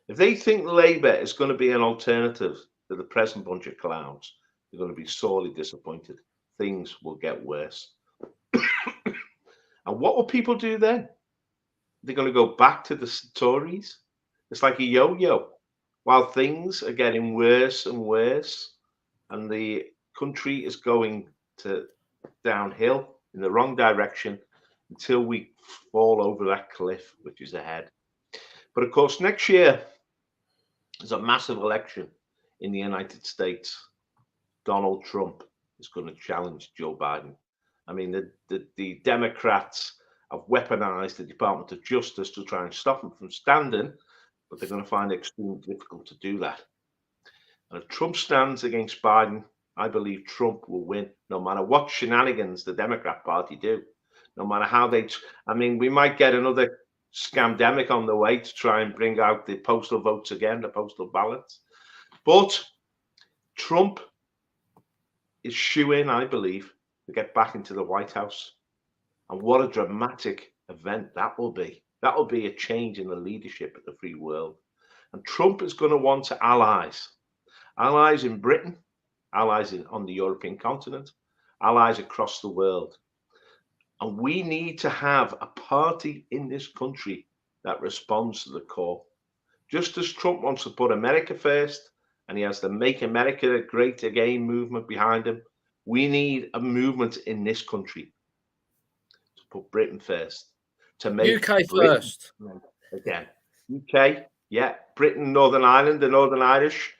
If they think Labour is going to be an alternative to the present bunch of clowns, they're going to be sorely disappointed. Things will get worse. And what will people do then? They're going to go back to the Tories. It's like a yo-yo. While things are getting worse and worse, and the country is going downhill in the wrong direction until we fall over that cliff which is ahead. But of course, next year there's a massive election in the United States. Donald Trump is going to challenge Joe Biden. I mean, the Democrats have weaponized the Department of Justice to try and stop him from standing, but they're going to find it extremely difficult to do that. And if Trump stands against Biden, I believe Trump will win, no matter what shenanigans the Democrat Party do, no matter how they. I mean, we might get another scamdemic on the way to try and bring out the postal votes again, the postal ballots. But Trump is shoo-in, I believe, to get back into the White House. And what a dramatic event that will be. That will be a change in the leadership of the free world. And Trump is going to want allies. Allies in Britain, allies on the European continent, allies across the world. And we need to have a party in this country that responds to the call. Just as Trump wants to put America first, and he has the Make America Great Again movement behind him, we need a movement in this country to put Britain first. To make UK Britain first. Again. UK, yeah, Britain, Northern Ireland, the Northern Irish.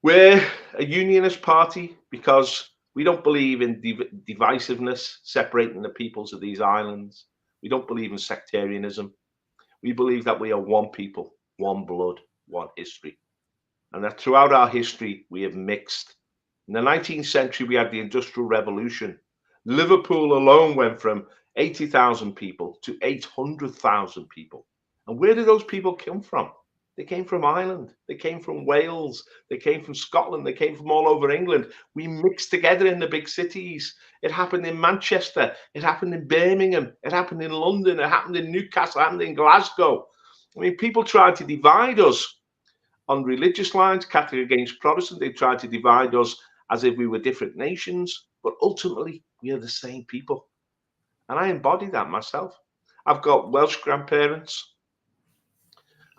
We're a unionist party because we don't believe in divisiveness, separating the peoples of these islands. We don't believe in sectarianism. We believe that we are one people, one blood, one history. And that throughout our history, we have mixed. In the 19th century, we had the Industrial Revolution. Liverpool alone went from 80,000 people to 800,000 people. And where did those people come from? They came from Ireland, they came from Wales, they came from Scotland, they came from all over England. We mixed together in the big cities. It happened in Manchester, it happened in Birmingham, it happened in London, it happened in Newcastle, it happened in Glasgow. I mean, people tried to divide us on religious lines, Catholic against Protestant. They tried to divide us as if we were different nations, but ultimately we are the same people. And I embody that myself. I've got Welsh grandparents,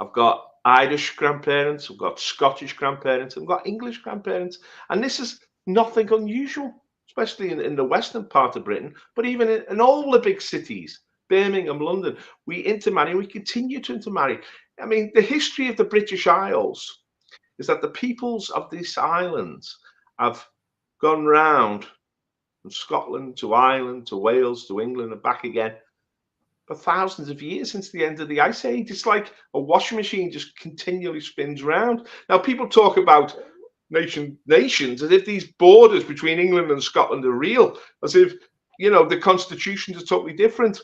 I've got Irish grandparents, I've got Scottish grandparents, I've got English grandparents. And this is nothing unusual, especially in the western part of Britain, but even in all the big cities, Birmingham, London, we intermarry, we continue to intermarry. I mean, the history of the British Isles is that the peoples of these islands have gone round from Scotland to Ireland to Wales to England and back again for thousands of years since the end of the Ice Age. It's like a washing machine just continually spins round. Now, people talk about nations as if these borders between England and Scotland are real, as if, you know, the constitutions are totally different.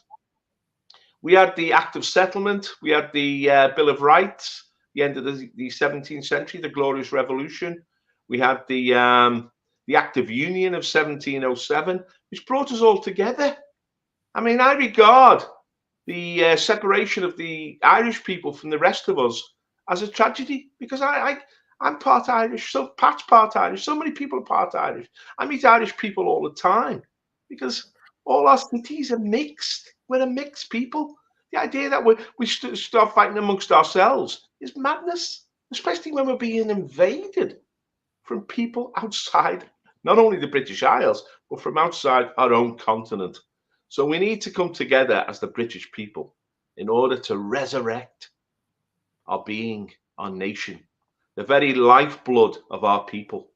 We had the Act of Settlement, we had the Bill of Rights, the end of the 17th century, the Glorious Revolution. We had the Act of Union of 1707, which brought us all together. I mean, I regard the separation of the Irish people from the rest of us as a tragedy, because I'm part Irish, so Pat's part Irish, so many people are part Irish. I meet Irish people all the time because all our cities are mixed. We're a mixed people. The idea that we start fighting amongst ourselves is madness, especially when we're being invaded from people outside, not only the British Isles, but from outside our own continent. So we need to come together as the British people in order to resurrect our being, our nation, the very lifeblood of our people.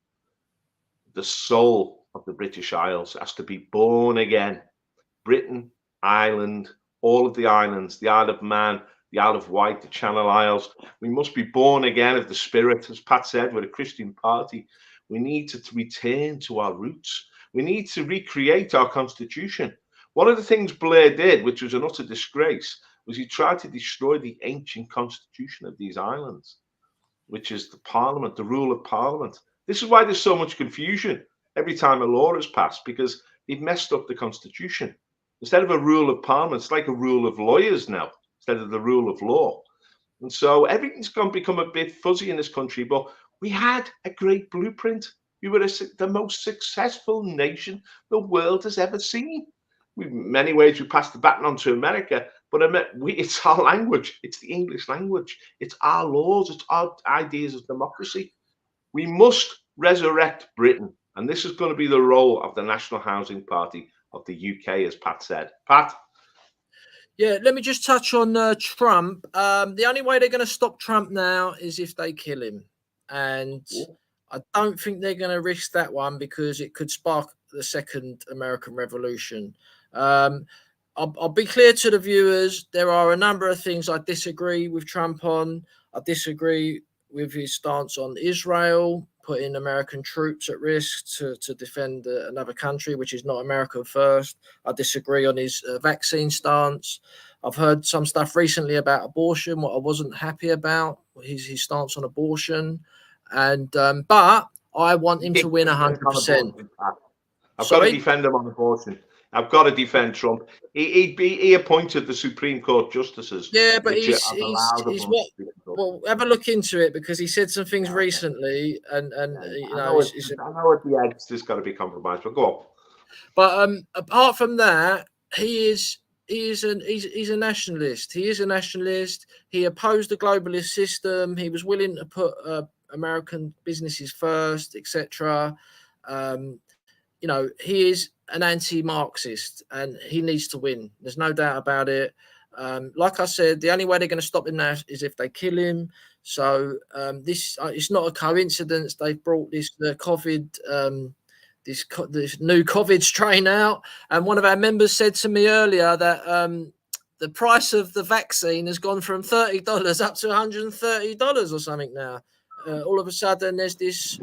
The soul of the British Isles has to be born again. Britain, Ireland, all of the islands, the Isle of Man, the Isle of Wight, the Channel Isles. We must be born again of the Spirit. As Pat said, we're a Christian party. We need to return to our roots. We need to recreate our constitution. One of the things Blair did, which was an utter disgrace, was he tried to destroy the ancient constitution of these islands, which is the parliament, the rule of parliament. This is why there's so much confusion every time a law is passed, because they've messed up the constitution. Instead of a rule of parliament, it's like a rule of lawyers now, instead of the rule of law. And so everything's going to become a bit fuzzy in this country, but we had a great blueprint. We were the most successful nation the world has ever seen. In many ways, we passed the baton on to America, but it's our language. It's the English language. It's our laws. It's our ideas of democracy. We must resurrect Britain. And this is going to be the role of the National Housing Party of the UK, as Pat said. Pat? Yeah, let me just touch on Trump. The only way they're going to stop Trump now is if they kill him. And I don't think they're going to risk that one because it could spark the second American Revolution. I'll be clear to the viewers. There are a number of things I disagree with Trump on. I disagree with his stance on Israel, putting American troops at risk to defend another country, which is not America first. I disagree on his vaccine stance. I've heard some stuff recently about abortion, what I wasn't happy about, his stance on abortion. And but I want him to win 100%. I've got to defend him on abortion. I've got to defend Trump. He appointed the Supreme Court justices. Yeah, but he's what? Well, have a look into it because he said some things recently, and you know, I know at the edge there's got to be compromise, but go on. But apart from that, he's a nationalist. He is a nationalist. He opposed the globalist system. He was willing to put American businesses first, etc. You know, he is an anti-Marxist, and he needs to win. There's no doubt about it. Like I said, the only way they're going to stop him now is if they kill him. So this it's not a coincidence they've brought this COVID. This new COVID strain out, and one of our members said to me earlier that the price of the vaccine has gone from $30 up to $130 or something now. All of a sudden, there's this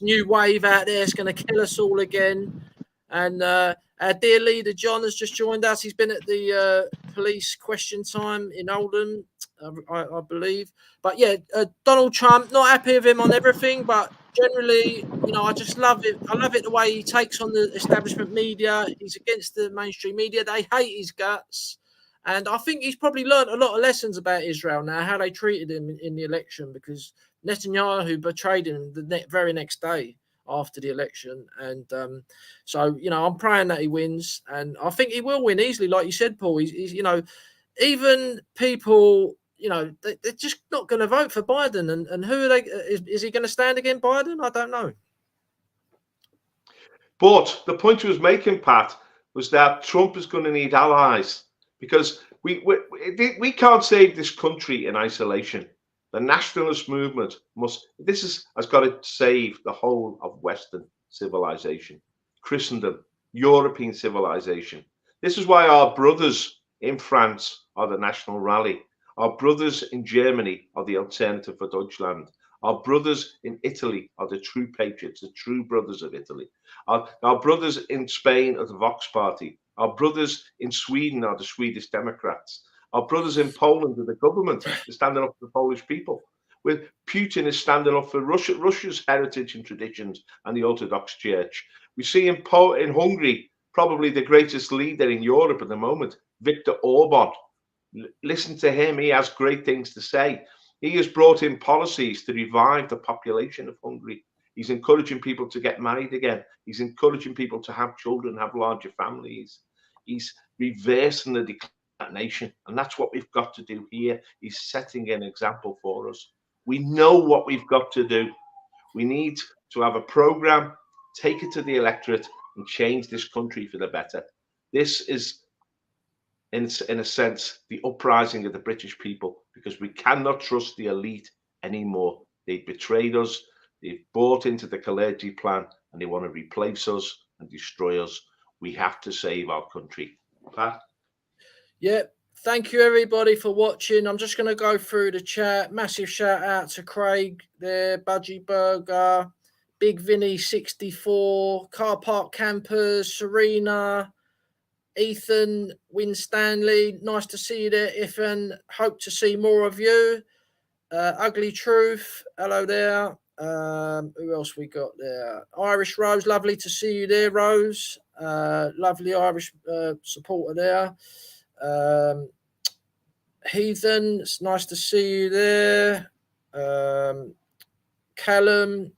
new wave out there. It's going to kill us all again. And our dear leader John has just joined us. He's been at the police question time in Oldham, I believe. But yeah, Donald Trump, not happy with him on everything, but generally, you know, I just love it. I love it the way he takes on the establishment media. He's against the mainstream media. They hate his guts. And I think he's probably learned a lot of lessons about Israel now, how they treated him in the election, because Netanyahu betrayed him the very next day after the election. And so, you know, I'm praying that he wins. And I think he will win easily. Like you said, Paul, he's you know, even people, you know, they're just not going to vote for Biden. And who are they? Is he going to stand against Biden? I don't know. But the point he was making, Pat, was that Trump is going to need allies because we can't save this country in isolation. The nationalist movement has got to save the whole of Western civilization, Christendom, European civilization. This is why our brothers in France are the National Rally. Our brothers in Germany are the Alternative for Deutschland. Our brothers in Italy are the true patriots, the true brothers of Italy. Our brothers in Spain are the Vox Party. Our brothers in Sweden are the Swedish Democrats. Our brothers in Poland are the government. They're standing up for the Polish people. With Putin is standing up for Russia's heritage and traditions and the Orthodox Church. We see in Hungary, probably the greatest leader in Europe at the moment, Viktor Orban. Listen to him. He has great things to say. He has brought in policies to revive the population of Hungary. He's encouraging people to get married again. He's encouraging people to have children, have larger families. He's reversing the decline of that nation. And that's what we've got to do here. He's setting an example for us. We know what we've got to do. We need to have a program, take it to the electorate, and change this country for the better. This is, in a sense, the uprising of the British people, because we cannot trust the elite anymore. They've betrayed us. They've bought into the Kalergi plan, and they want to replace us and destroy us. We have to save our country. Pat? Yeah. Thank you, everybody, for watching. I'm just going to go through the chat. Massive shout out to Craig there, Budgie Burger, Big Vinny 64, Car Park Campers, Serena, Ethan Winstanley. Nice to see you there, Ethan. Hope to see more of you. Ugly Truth. Hello there. Who else we got there? Irish Rose. Lovely to see you there, Rose. Lovely Irish supporter there. Heathen, it's nice to see you there. Callum,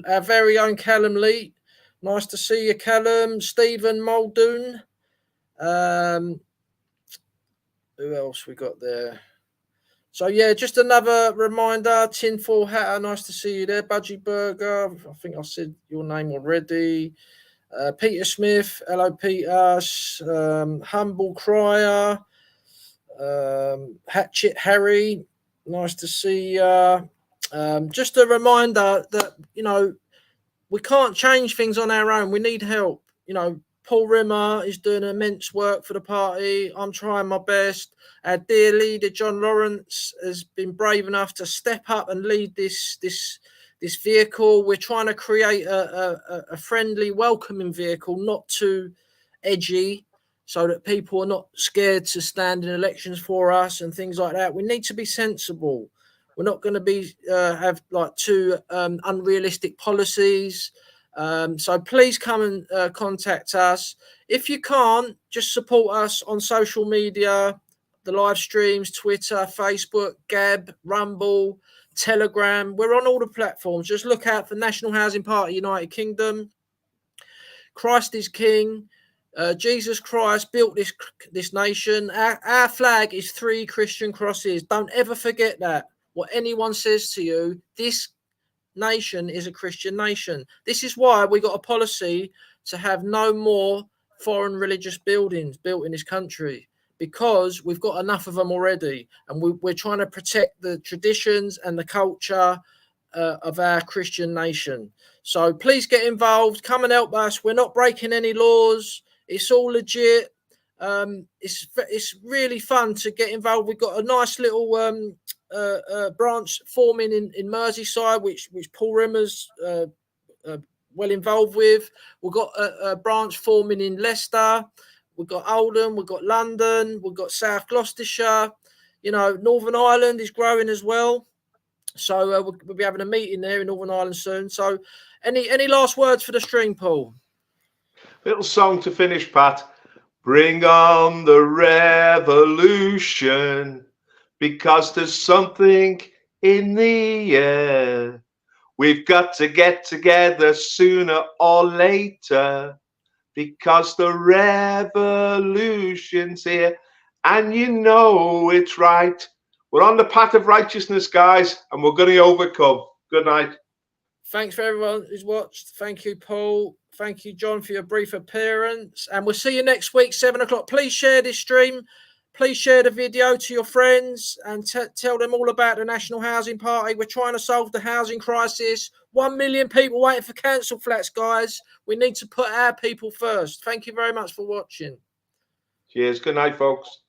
our very own Callum Lee, nice to see you, Callum. Stephen Muldoon. Who else we got there? So yeah, just another reminder. Tinfoil Hatter, nice to see you there. Budgie Burger, I think I said your name already. Peter Smith, hello Peter. Humble Crier. Hatchet Harry, nice to see you. Just a reminder that, you know, we can't change things on our own. We need help. You know, Paul Rimmer is doing immense work for the party. I'm trying my best. Our dear leader, John.lawwrence, has been brave enough to step up and lead this vehicle. We're trying to create a friendly, welcoming vehicle, not too edgy, so that people are not scared to stand in elections for us and things like that. We need to be sensible. We're not going to be have like too unrealistic policies. So please come and contact us. If you can't, just support us on social media, the live streams, Twitter, Facebook, Gab, Rumble, Telegram. We're on all the platforms. Just look out for National Housing Party United Kingdom. Christ is King. Jesus Christ built this nation. Our flag is 3 Christian crosses. Don't ever forget that. What anyone says to you, this nation is a Christian nation. This is why we got a policy to have no more foreign religious buildings built in this country, because we've got enough of them already, and we're trying to protect the traditions and the culture of our Christian nation. So please get involved. Come and help us. We're not breaking any laws. It's all legit. It's really fun to get involved. We've got a nice little branch forming in Merseyside, which Paul Rimmer's well involved with. We've got a branch forming in Leicester. We've got Oldham. We've got London. We've got South Gloucestershire. You know, Northern Ireland is growing as well. So we'll be having a meeting there in Northern Ireland soon. So any last words for the stream, Paul? Little song to finish, Pat. Bring on the revolution, because there's something in the air. We've got to get together sooner or later, because the revolution's here, and you know it's right. We're on the path of righteousness, guys, and we're going to overcome. Good night. Thanks for everyone who's watched. Thank you, Paul. Thank you, John, for your brief appearance. And we'll see you next week, 7 o'clock. Please share this stream. Please share the video to your friends and tell them all about the National Housing Party. We're trying to solve the housing crisis. 1 million people waiting for council flats, guys. We need to put our people first. Thank you very much for watching. Cheers. Good night, folks.